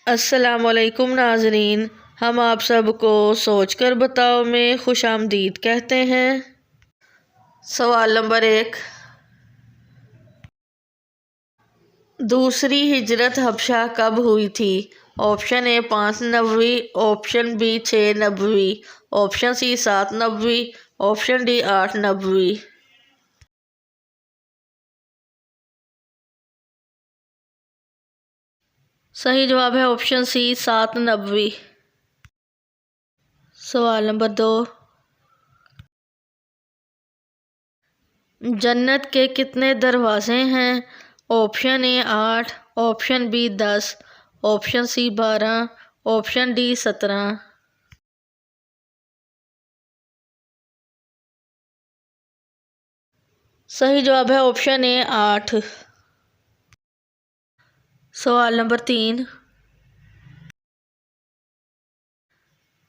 अस्सलामुअलैकुम नाज़रीन, हम आप सबको सोच कर बताओ में खुश आमदीद कहते हैं। सवाल नंबर 1, दूसरी हिजरत हबशा कब हुई थी? ऑप्शन ए 5 नबवी, ऑप्शन बी 6 नबवी, ऑप्शन सी 7 नबवी, ऑप्शन डी 8 नबवी। सही जवाब है ऑप्शन सी 7 नबवी। सवाल नंबर 2, जन्नत के कितने दरवाजे हैं? Option A 8, option B 10, option C 12, option D 17। सही जवाब है ऑप्शन ए 8। सवाल नंबर 3,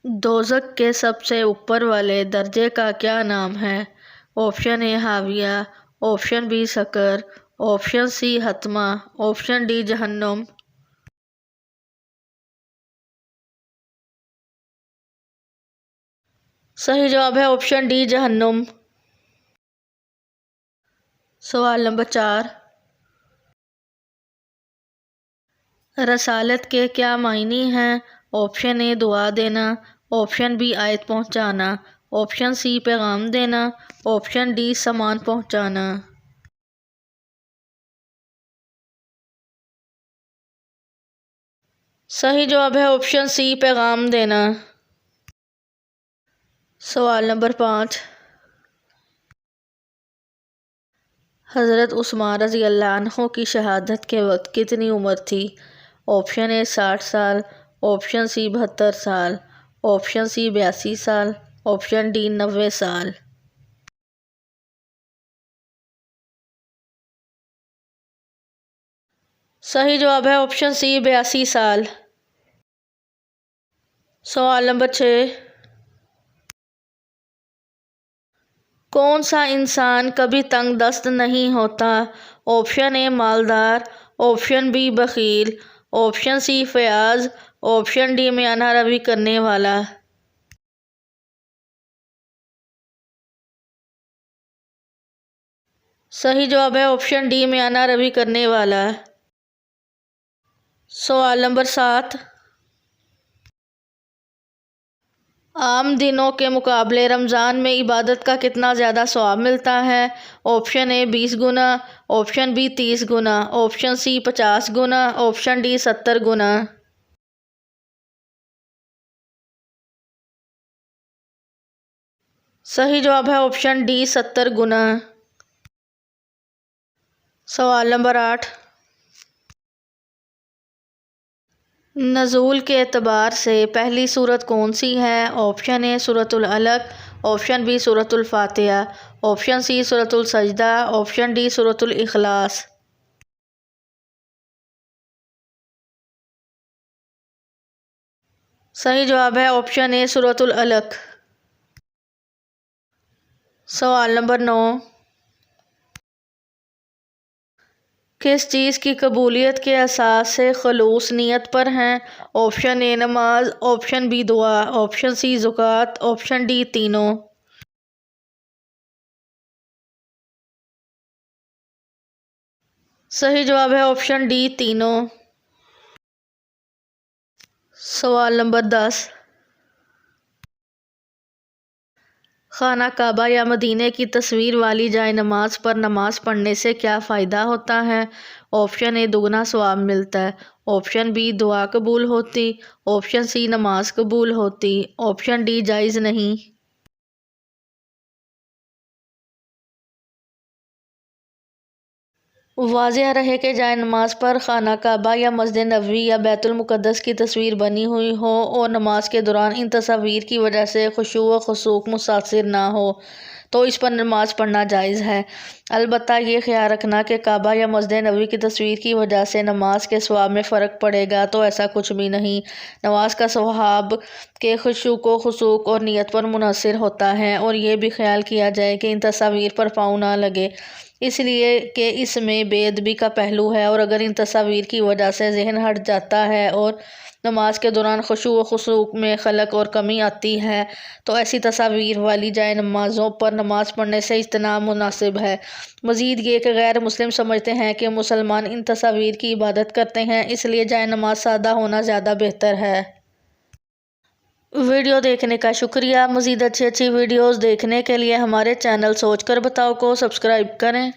दोज़ख के सबसे ऊपर वाले दर्जे का क्या नाम है? ऑप्शन ए हाविया, ऑप्शन बी सकर, ऑप्शन सी हतमा, ऑप्शन डी जहन्नुम। सही जवाब है ऑप्शन डी जहन्नुम। सवाल नंबर 4, रसालत के क्या मायने हैं? ऑप्शन ए दुआ देना, ऑप्शन बी आयत पहुंचाना, ऑप्शन सी पैगाम देना, ऑप्शन डी सामान पहुंचाना। सही जवाब है ऑप्शन सी पैगाम देना। सवाल नंबर 5, हज़रत उस्मान रज़ी अल्लाह अन्हु की शहादत के वक्त कितनी उम्र थी? ऑप्शन ए 60 साल, ऑप्शन सी 72 साल, ऑप्शन सी 82 साल, ऑप्शन डी 90 साल। सही जवाब है ऑप्शन सी 82 साल। सवाल नंबर 6, कौन सा इंसान कभी तंग दस्त नहीं होता? ऑप्शन ए मालदार, ऑप्शन बी बखील, ऑप्शन सी फयाज, ऑप्शन डी म्याना रवि करने वाला। सही जवाब है ऑप्शन डी म्याना रवि करने वाला। सवाल नंबर 7, आम दिनों के मुकाबले रमज़ान में इबादत का कितना ज़्यादा सवाब मिलता है? ऑप्शन ए 20 गुना, ऑप्शन बी 30 गुना, ऑप्शन सी 50 गुना, ऑप्शन डी 70 गुना। सही जवाब है ऑप्शन डी 70 गुना। सवाल नंबर 8, नज़ूल के एतबार से पहली सूरत कौन सी है? ऑप्शन ए सूरतुल अलक, ऑप्शन बी सूरतुल फातिहा, ऑप्शन सी सूरतुल सजदा, ऑप्शन डी सूरतुल इखलास। सही जवाब है ऑप्शन ए सूरतुल अलक। सवाल नंबर 9, किस चीज़ की कबूलियत के असास से खलूस नियत पर हैं? ऑप्शन ए नमाज, ऑप्शन बी दुआ, ऑप्शन सी ज़कात, ऑप्शन डी तीनों। सही जवाब है ऑप्शन डी तीनों। सवाल नंबर 10, खाना काबा या मदीने की तस्वीर वाली जाए नमाज पर नमाज पढ़ने से क्या फ़ायदा होता है? ऑप्शन ए दुगना सवाब मिलता है, ऑप्शन बी दुआ कबूल होती, ऑप्शन सी नमाज कबूल होती, ऑप्शन डी जायज़ नहीं। वाज़ेह रहे कि जाए नमाज पर खाना काबा या मस्जिद नबवी या बैतुल मुक़द्दस की तस्वीर बनी हुई हो और नमाज के दौरान इन तस्वीर की वजह से खुशू व खुशूक मुतासिर ना हो तो इस पर नमाज पढ़ना जायज़ है। अलबत्ता ये ख्याल रखना कि काबा या मस्जिद नबवी की तस्वीर की वजह से नमाज के सवाब में फ़र्क पड़ेगा, तो ऐसा कुछ भी नहीं। नमाज का सवाब के खुशू को खुशूक और नीयत पर मुनहसर होता है। और ये भी ख्याल किया जाए कि इन तस्वीर पर पाँव ना लगे। इसलिए कि इसमें बेअदबी का पहलू है, और अगर इन तस्वीर की वजह से जहन हट जाता है और नमाज के दौरान खुशू व खुशूक में खलक और कमी आती है तो ऐसी तस्वीर वाली जाए नमाज़ों पर नमाज पढ़ने से इज्तनाब मुनासिब है। मज़ीद ये कि गैर मुस्लिम समझते हैं कि मुसलमान इन तस्वीर की इबादत करते हैं, इसलिए जाए नमाज सादा होना ज़्यादा बेहतर है। वीडियो देखने का शुक्रिया। मज़ीद अच्छी अच्छी वीडियोज़ देखने के लिए हमारे चैनल सोच कर बताओ को सब्सक्राइब करें।